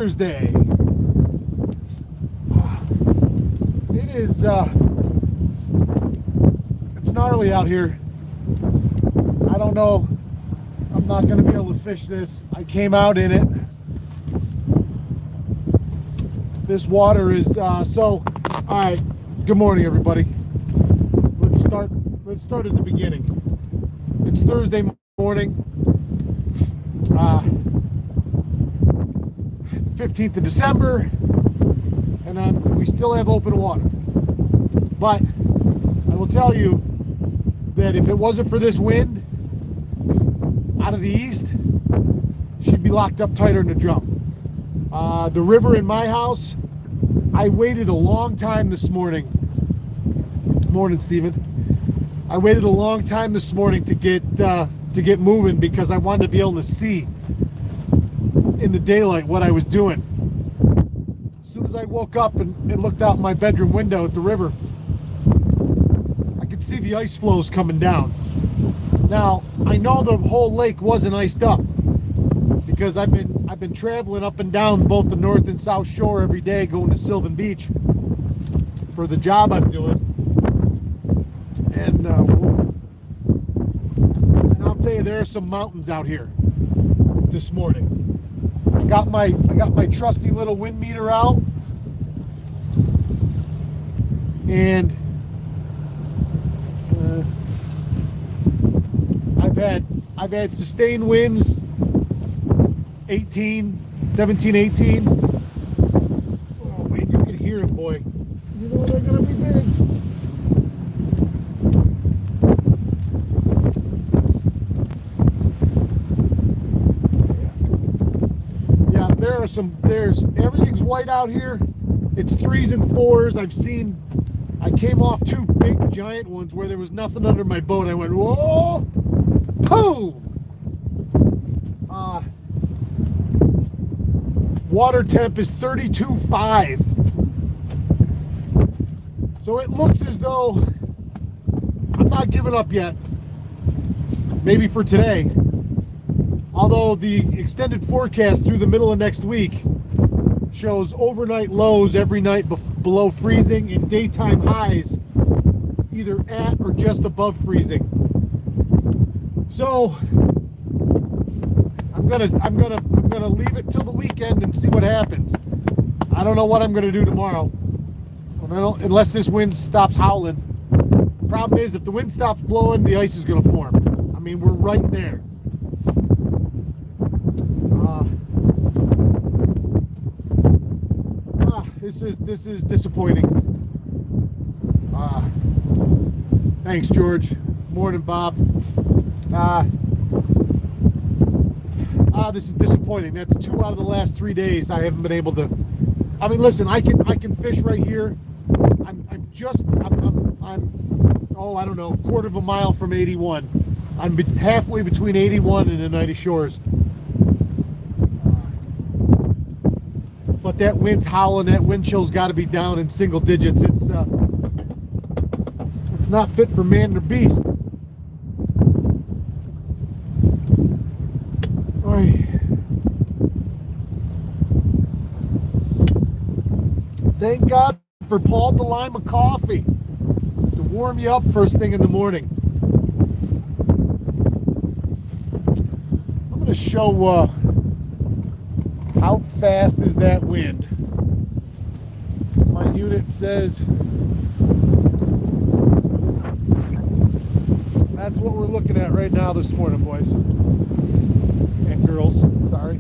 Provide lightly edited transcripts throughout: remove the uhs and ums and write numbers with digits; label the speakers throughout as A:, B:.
A: Thursday. It is it's gnarly out here. I don't know. I'm not going to be able to fish this. I came out in it. This water is so. All right. Good morning, everybody. Let's start at the beginning. It's Thursday morning, 15th of December, and we still have open water. But I will tell you that if it wasn't for this wind out of the east, she'd be locked up tighter than a drum. The river in my house, I waited a long time this morning. Morning, Steven. I waited a long time this morning to get moving because I wanted to be able to see in the daylight what I was doing. As soon as I woke up and looked out my bedroom window at the river, I could see the ice flows coming down. Now, I know the whole lake wasn't iced up because I've been traveling up and down both the north and south shore every day going to Sylvan Beach for the job I'm doing. And I'll tell you, there are some mountains out here this morning. I got my trusty little wind meter out, and I've had sustained winds 17, 18. Oh man, you can hear them, boy. You know they're gonna be big. There's everything's white out here. It's 3s and 4s. I came off 2 big giant ones where there was nothing under my boat. I went, whoa, boom. Water temp is 32.5. So it looks as though I'm not giving up yet. Maybe for today. Although the extended forecast through the middle of next week shows overnight lows every night below freezing and daytime highs either at or just above freezing. So I'm gonna leave it till the weekend and see what happens. I don't know what I'm gonna do tomorrow, unless this wind stops howling. The problem is, if the wind stops blowing, the ice is gonna form. I mean, we're right there. This is disappointing. Thanks, George. Morning, Bob. This is disappointing. That's 2 out of the last 3 days I haven't been able to. I mean, listen, I can fish right here. I'm I don't know, quarter of a mile from 81. I'm halfway between 81 and Oneida Shores. But that wind's howling. That wind chill's got to be down in single digits. It's not fit for man or beast. All right. Thank God for Paul DeLima coffee to warm you up first thing in the morning. I'm going to show how fast is that wind. My unit says that's what we're looking at right now this morning, boys and girls. Sorry.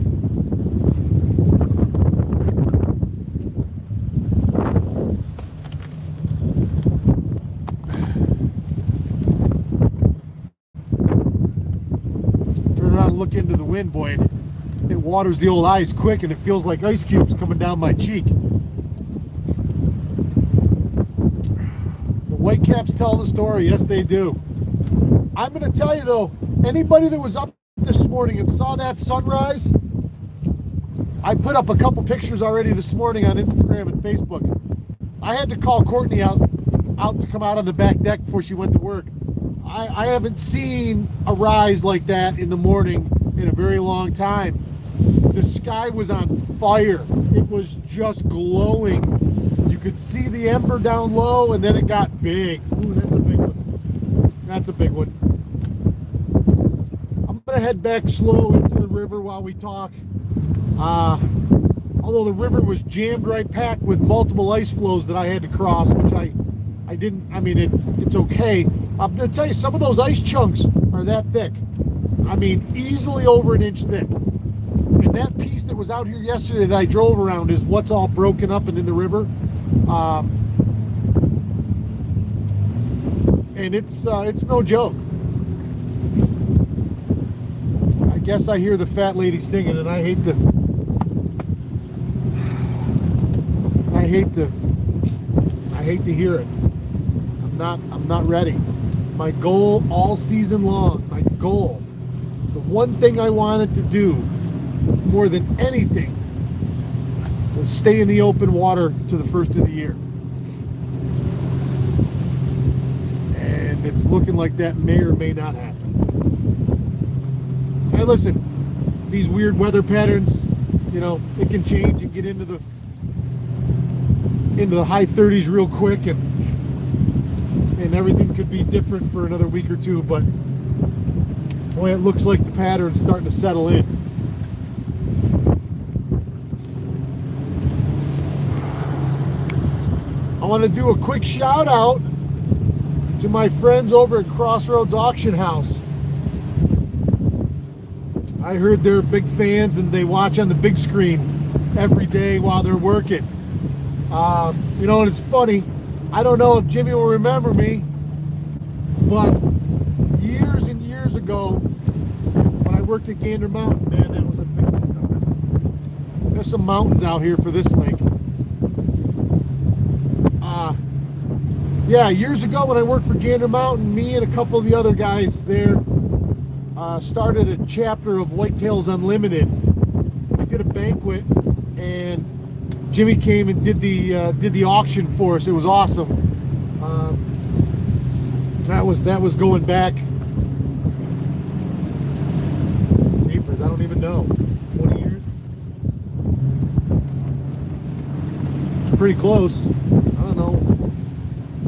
A: Turn around and look into the wind, boy. It waters the old eyes quick, and it feels like ice cubes coming down my cheek. The Whitecaps tell the story. Yes, they do. I'm going to tell you, though, anybody that was up this morning and saw that sunrise, I put up a couple pictures already this morning on Instagram and Facebook. I had to call Courtney out to come out on the back deck before she went to work. I haven't seen a rise like that in the morning in a very long time. The sky was on fire. It was just glowing. You could see the ember down low, and then it got big. Ooh, that's a big one. That's a big one. I'm gonna head back slow into the river while we talk. Although the river was jammed right packed with multiple ice flows that I had to cross, which I didn't. I mean, it's okay. I'm gonna tell you, some of those ice chunks are that thick. I mean, easily over an inch thick. And that piece that was out here yesterday that I drove around is what's all broken up and in the river. And it's no joke. I guess I hear the fat lady singing, and I hate to hear it. I'm not ready. My goal all season long, the one thing I wanted to do more than anything was stay in the open water to the first of the year. And it's looking like that may or may not happen. Hey, listen, these weird weather patterns, it can change and get into the high 30s real quick, and everything could be different for another week or two, but boy, it looks like the pattern's starting to settle in. I want to do a quick shout out to my friends over at Crossroads Auction House. I heard they're big fans and they watch on the big screen every day while they're working. And it's funny, I don't know if Jimmy will remember me, but years and years ago when I worked at Gander Mountain, man, that was a big one. There's some mountains out here for this lake. Years ago when I worked for Gander Mountain, me and a couple of the other guys there started a chapter of Whitetails Unlimited. We did a banquet, and Jimmy came and did the auction for us. It was awesome. That was going back. Papers, I don't even know. 20 years. Pretty close. I don't know.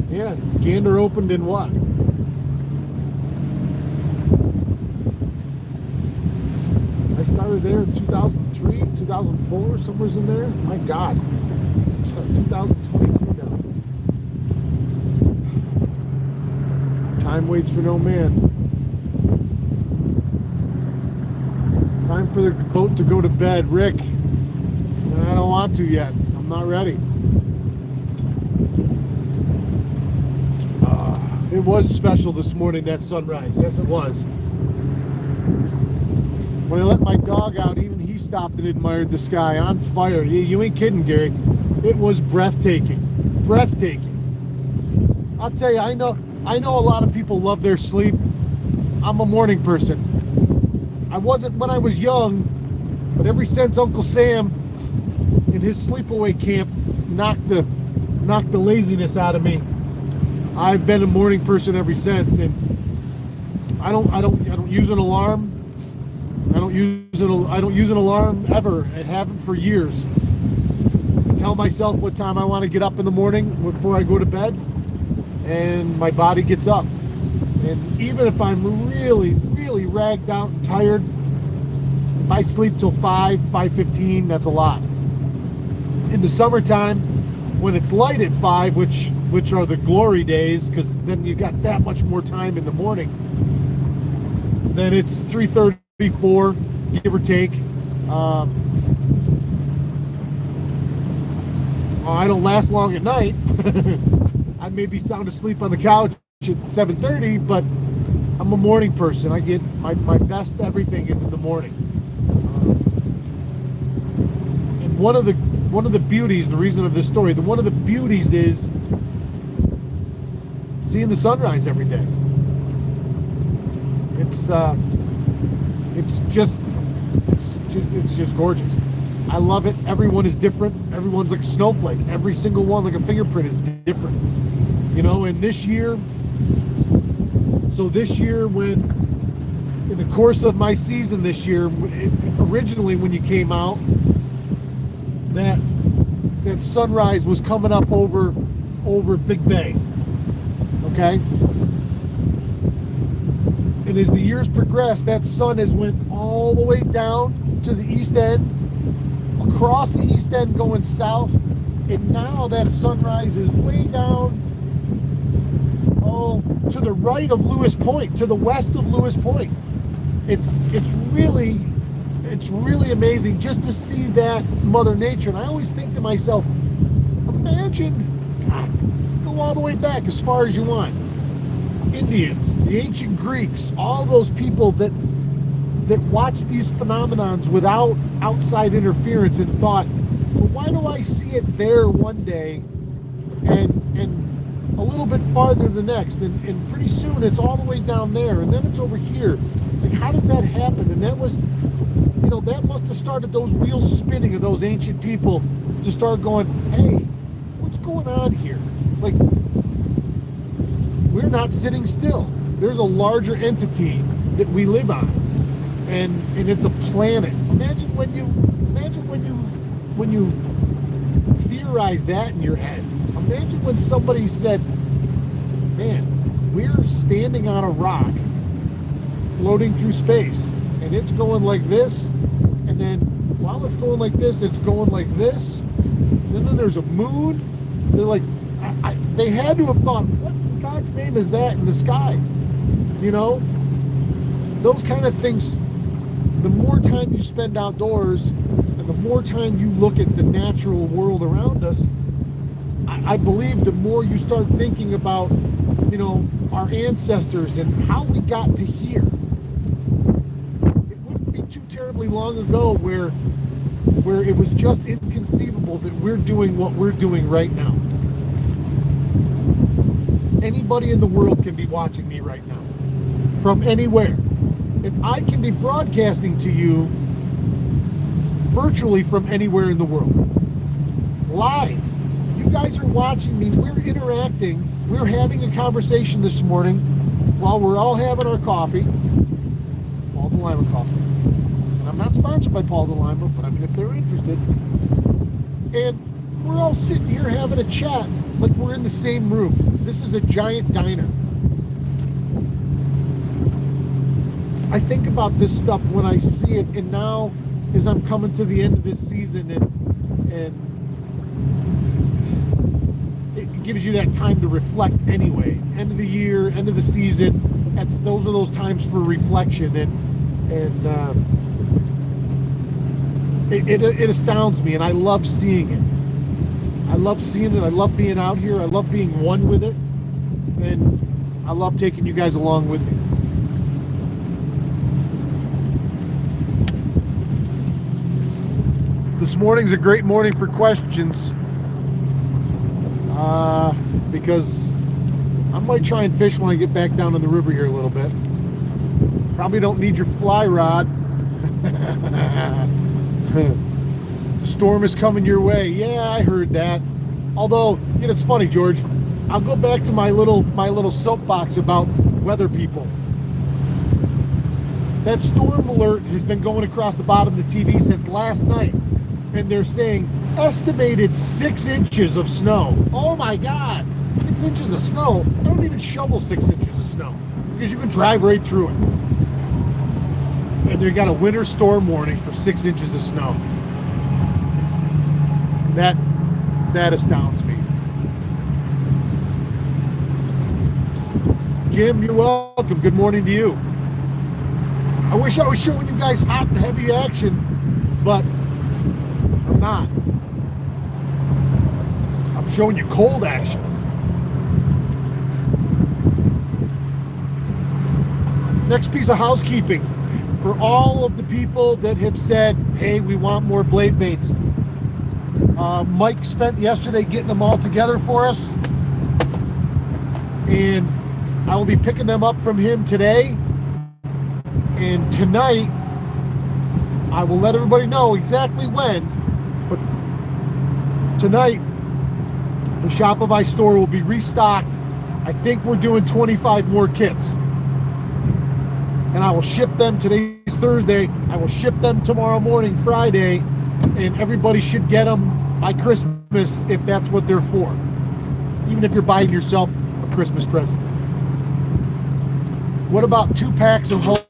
A: Yeah, Gander opened in what? I started there in 2003, 2004, somewhere's in there. My God, it's 2022 now. Time waits for no man. Time for the boat to go to bed, Rick. And I don't want to yet. I'm not ready. It was special this morning, that sunrise. Yes, it was. When I let my dog out, even he stopped and admired the sky. On fire. You ain't kidding, Gary. It was breathtaking. Breathtaking. I'll tell you, I know a lot of people love their sleep. I'm a morning person. I wasn't when I was young, but ever since Uncle Sam in his sleepaway camp knocked the laziness out of me, I've been a morning person ever since, and I don't use an alarm. I don't use an alarm ever. I haven't for years. I tell myself what time I want to get up in the morning before I go to bed, and my body gets up. And even if I'm really, really ragged out and tired, if I sleep till 5:15, that's a lot. In the summertime, when it's light at 5, which are the glory days, because then you got that much more time in the morning, then it's 3:34, give or take. I don't last long at night. I may be sound asleep on the couch at 7:30, but I'm a morning person. I get my best everything is in the morning. And one of the beauties, the reason of this story, one of the beauties is seeing the sunrise every day. It's just gorgeous. I love it. Everyone is different. Everyone's like a snowflake. Every single one, like a fingerprint, is different. And this year, when in the course of my season this year, originally when you came out, sunrise was coming up over Big Bay. Okay? And as the years progressed, that sun has went all the way down to the east end, across the east end going south, and now that sunrise is way down to the right of Lewis Point, to the west of Lewis Point. It's really amazing just to see that Mother Nature. And I always think to myself, imagine, God, go all the way back as far as you want. Indians, the ancient Greeks, all those people that watched these phenomenons without outside interference and thought, well, why do I see it there one day and a little bit farther the next, and pretty soon it's all the way down there, and then it's over here. Like, how does that happen? And that was, that must have started those wheels spinning of those ancient people to start going, hey, what's going on here? Like, we're not sitting still. There's a larger entity that we live on, and it's a planet. Imagine when you theorize that in your head. Imagine when somebody said, man, we're standing on a rock floating through space, and it's going like this, and then while it's going like this, it's going like this, and then there's a moon. They're like, they had to have thought, what in God's name is that in the sky? Those kind of things. The more time you spend outdoors and the more time you look at the natural world around us, I believe the more you start thinking about, our ancestors and how we got to here. It wouldn't be too terribly long ago where it was just inconceivable that we're doing what we're doing right now. Anybody in the world can be watching me right now, from anywhere. And I can be broadcasting to you virtually from anywhere in the world. Live. You guys are watching me. We're interacting. We're having a conversation this morning while we're all having our coffee. Paul de Lima coffee. And I'm not sponsored by Paul de Lima, but I mean, if they're interested. And we're all sitting here having a chat like we're in the same room. This is a giant diner. I think about this stuff when I see it, and now as I'm coming to the end of this season, and it gives you that time to reflect anyway. End of the year, end of the season, those are those times for reflection, and it astounds me, and I love seeing it. I love seeing it. I love being out here. I love being one with it, and I love taking you guys along with me. This morning's a great morning for questions, because I might try and fish when I get back down in the river here a little bit. Probably don't need your fly rod. The storm is coming your way. Yeah, I heard that. Although, it's funny, George. I'll go back to my little soapbox about weather people. That storm alert has been going across the bottom of the TV since last night. And they're saying estimated 6 inches of snow. Oh my God, 6 inches of snow. I don't even shovel 6 inches of snow because you can drive right through it. And they got a winter storm warning for 6 inches of snow. That astounds me. Jim, you're welcome. Good morning to you. I wish I was showing you guys hot and heavy action, but I'm not. I'm showing you cold action. Next piece of housekeeping for all of the people that have said, hey, we want more blade baits. Mike spent yesterday getting them all together for us, and I will be picking them up from him today. And tonight, I will let everybody know exactly when, but tonight, the Shopify store will be restocked. I think we're doing 25 more kits. And I will ship them. Today's Thursday. I will ship them tomorrow morning, Friday, and everybody should get them by Christmas if that's what they're for. Even if you're buying yourself a Christmas present. What about 2 packs of homie?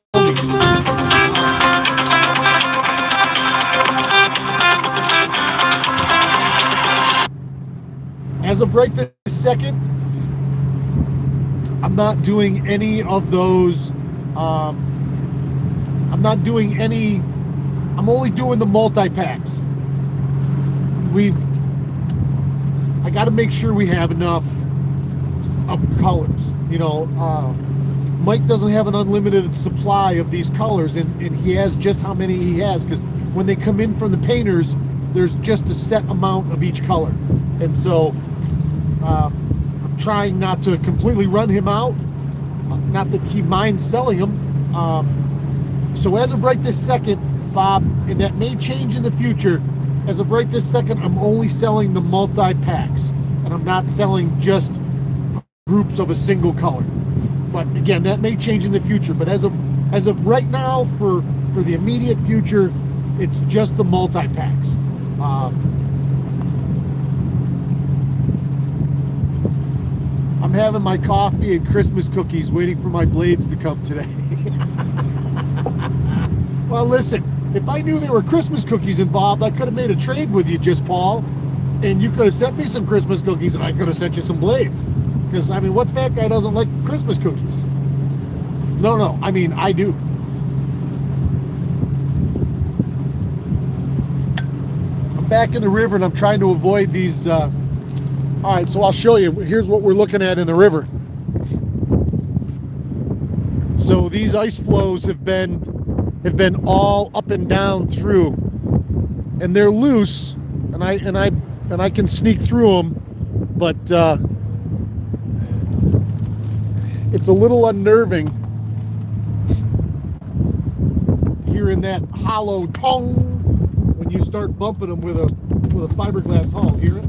A: As of right this second, I'm not doing any of those. I'm not doing any. I'm only doing the multi-packs. I got to make sure we have enough of colors. You know, Mike doesn't have an unlimited supply of these colors, and he has just how many he has, because when they come in from the painters, there's just a set amount of each color. And so I'm trying not to completely run him out, not that he minds selling them. So as of right this second, Bob, and that may change in the future, as of right this second, I'm only selling the multi-packs, and I'm not selling just groups of a single color. But again, that may change in the future. But as of right now, for the immediate future, it's just the multi-packs. I'm having my coffee and Christmas cookies waiting for my blades to come today. Well, listen, if I knew there were Christmas cookies involved, I could have made a trade with you, just Paul, and you could have sent me some Christmas cookies and I could have sent you some blades. Because, I mean, what fat guy doesn't like Christmas cookies? No, I mean, I do. I'm back in the river and I'm trying to avoid these. All right, so I'll show you. Here's what we're looking at in the river. So these ice flows have been all up and down through, and they're loose, and I can sneak through them, but it's a little unnerving hearing that hollow tong when you start bumping them with a fiberglass hull. Hear it?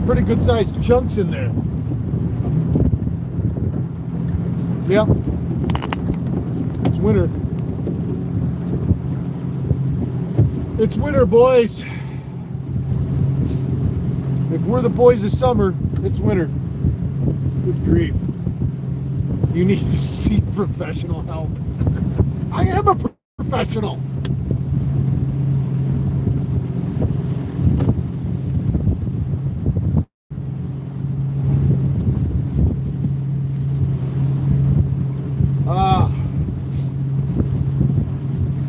A: Pretty good sized chunks in there. Yep. It's winter. It's winter, boys. If we're the boys of summer, it's winter. Good grief. You need to seek professional help. I am a professional.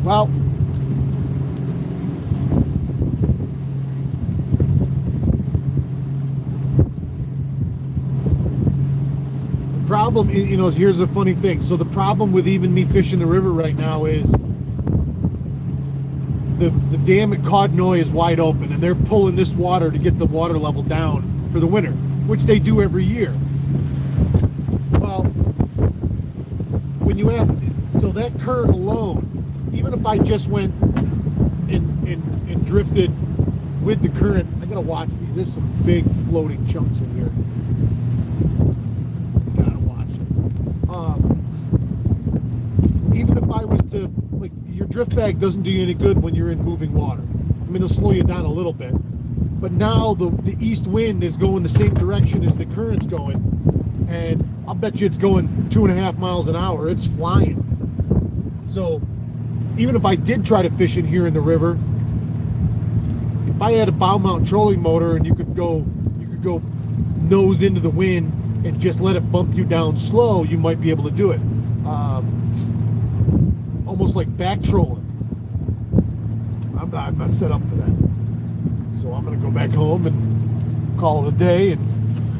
A: Well, the problem, you know, here's a funny thing. So the problem with even me fishing the river right now is the dam at Codnoy is wide open, and they're pulling this water to get the water level down for the winter, which they do every year. Well, when you have, so that current alone, even if I just went and drifted with the current, I gotta watch these. There's some big floating chunks in here. Gotta watch it. Even if I was to, like, your drift bag doesn't do you any good when you're in moving water. I mean, it'll slow you down a little bit. But now the east wind is going the same direction as the current's going, and I'll bet you it's going 2.5 miles an hour. It's flying. So even if I did try to fish in here in the river, if I had a bow mount trolling motor and you could go nose into the wind and just let it bump you down slow, you might be able to do it. Almost like back trolling. I'm not set up for that. So I'm gonna go back home and call it a day and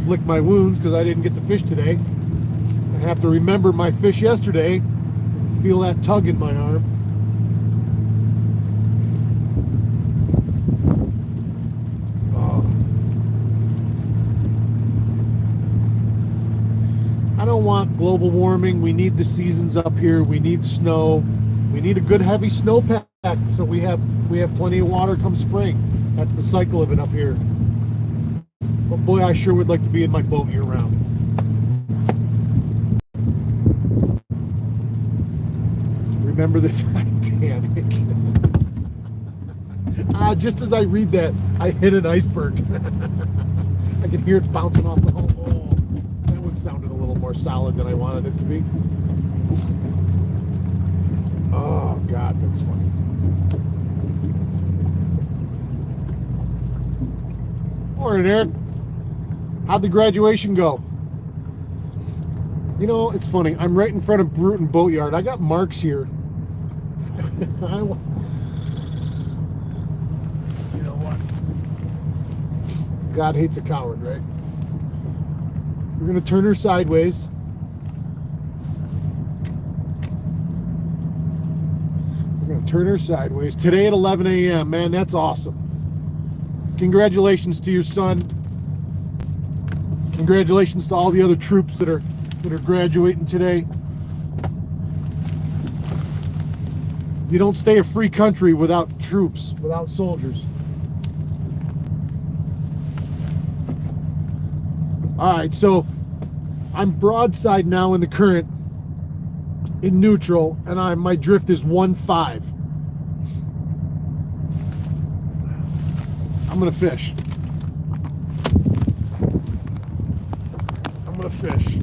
A: lick my wounds because I didn't get to fish today, and have to remember my fish yesterday and feel that tug in my arm. want global warming. We need the seasons up here. We need snow. We need a good heavy snowpack so we have plenty of water come spring. That's the cycle of it up here. But boy, I sure would like to be in my boat year round. Remember the Titanic. Just as I read that, I hit an iceberg. I can hear it bouncing off the hull. Oh, that one sounded a little more solid than I wanted it to be. Oh, God, that's funny. Morning, Eric. How'd the graduation go? You know, it's funny. I'm right in front of Bruton Boatyard. I got Marks here. You know what? God hates a coward, right? We're going to turn her sideways. We're going to turn her sideways. Today at 11 a.m. Man, that's awesome. Congratulations to your son. Congratulations to all the other troops that are graduating today. You don't stay a free country without troops, without soldiers. All right, so I'm broadside now in the current, in neutral, and my drift is 1.5. I'm gonna fish. I'm gonna fish.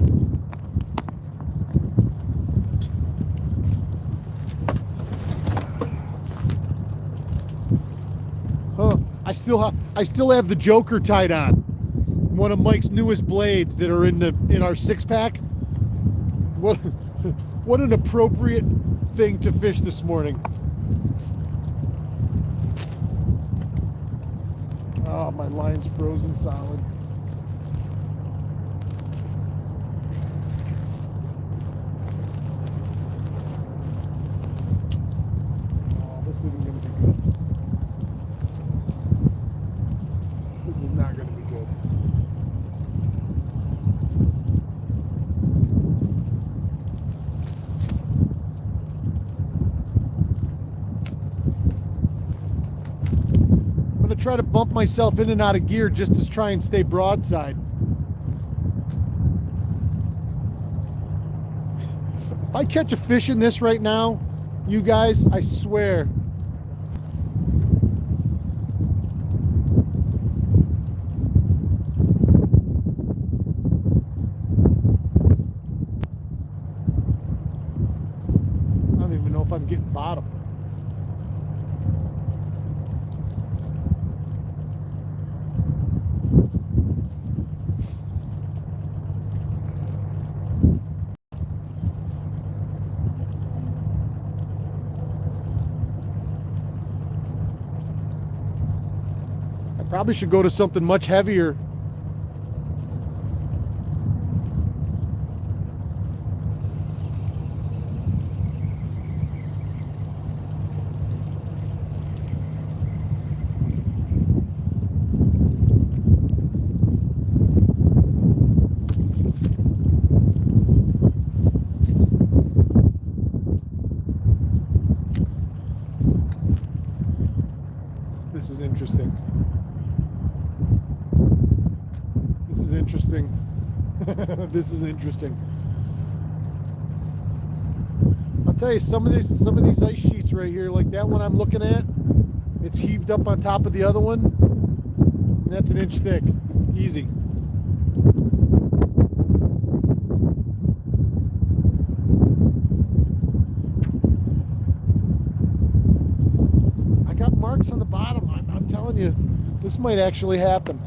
A: Oh, I still have the Joker tied on. One of Mike's newest blades that are in our 6-pack. What an appropriate thing to fish this morning. Oh, my line's frozen solid. Oh, this isn't going to be good. This is not going to be good. I'm going to try to bump myself in and out of gear just to try and stay broadside. If I catch a fish in this right now, you guys, I swear. I don't even know if I'm getting bottom. Probably should go to something much heavier. This is interesting. This is interesting. I'll tell you, some of these ice sheets right here, like that one I'm looking at, it's heaved up on top of the other one, and that's an inch thick. Easy. I got marks on the bottom. I'm telling you, this might actually happen.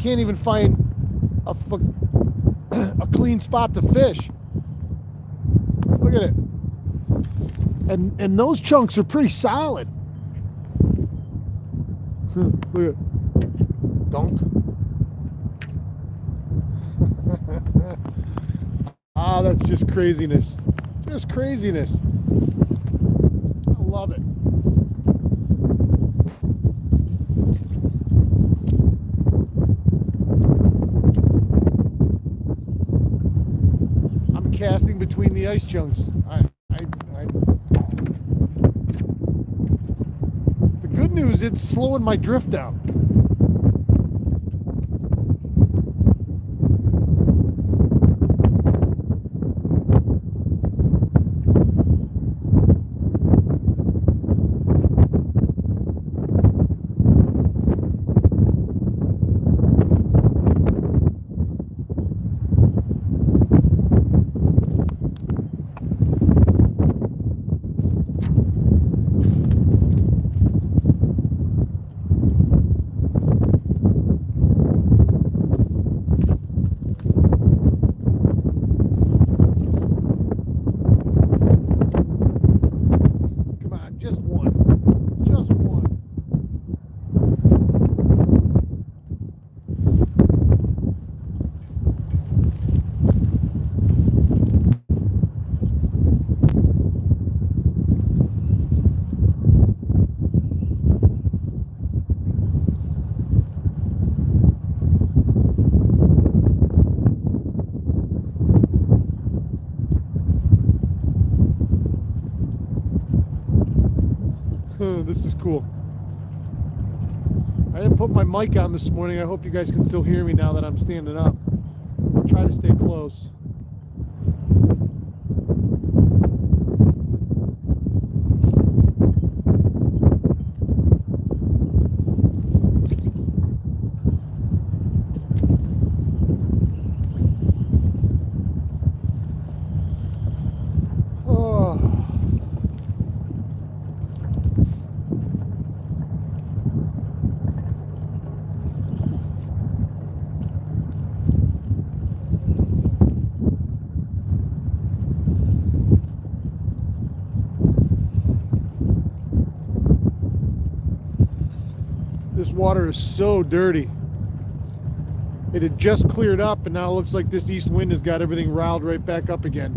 A: can't even find a clean spot to fish. Look at it. And those chunks are pretty solid. Look at dunk. Ah, that's just craziness. Just craziness. I love it. I'm casting between the ice chunks. The good news, it's slowing my drift down. This is cool. I didn't put my mic on this morning. I hope you guys can still hear me now that I'm standing up. I'll try to stay close. This water is so dirty. It had just cleared up, and now it looks like this east wind has got everything riled right back up again.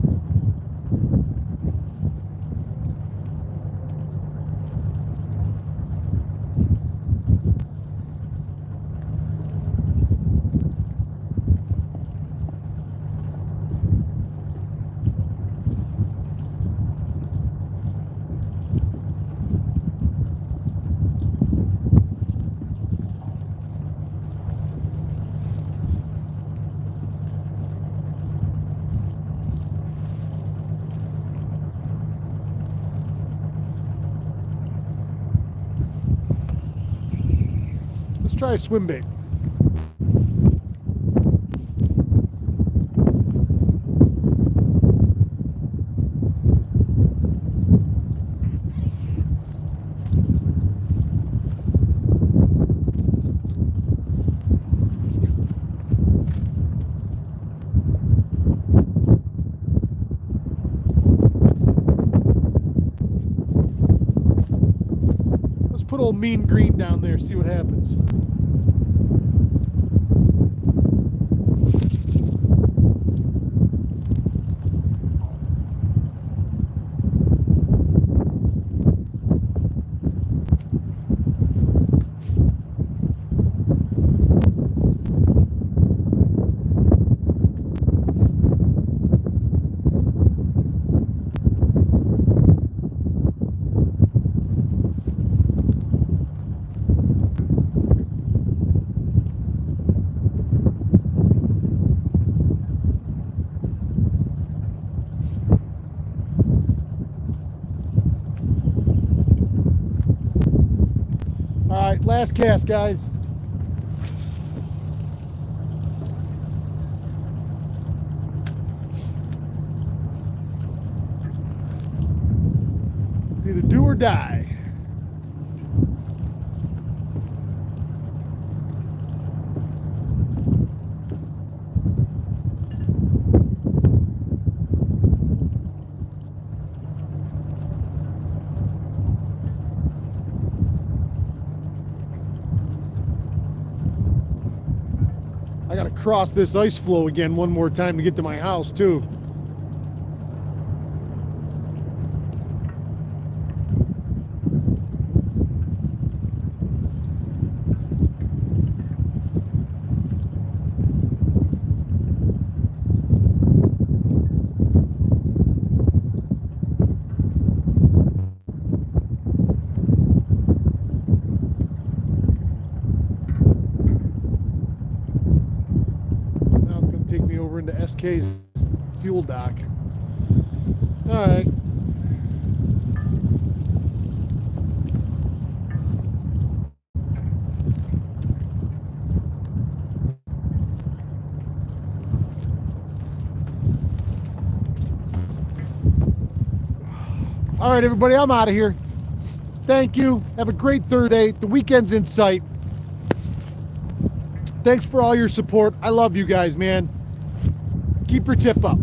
A: Let's try a swim bait. Let's put old Mean Green down there, see what happens. All right, last cast, guys. It's either do or die. I gotta cross this ice floe again one more time to get to my house too. Take me over into SK's fuel dock. All right. All right, everybody, I'm out of here. Thank you. Have a great Thursday. The weekend's in sight. Thanks for all your support. I love you guys, man. Keep your tip up.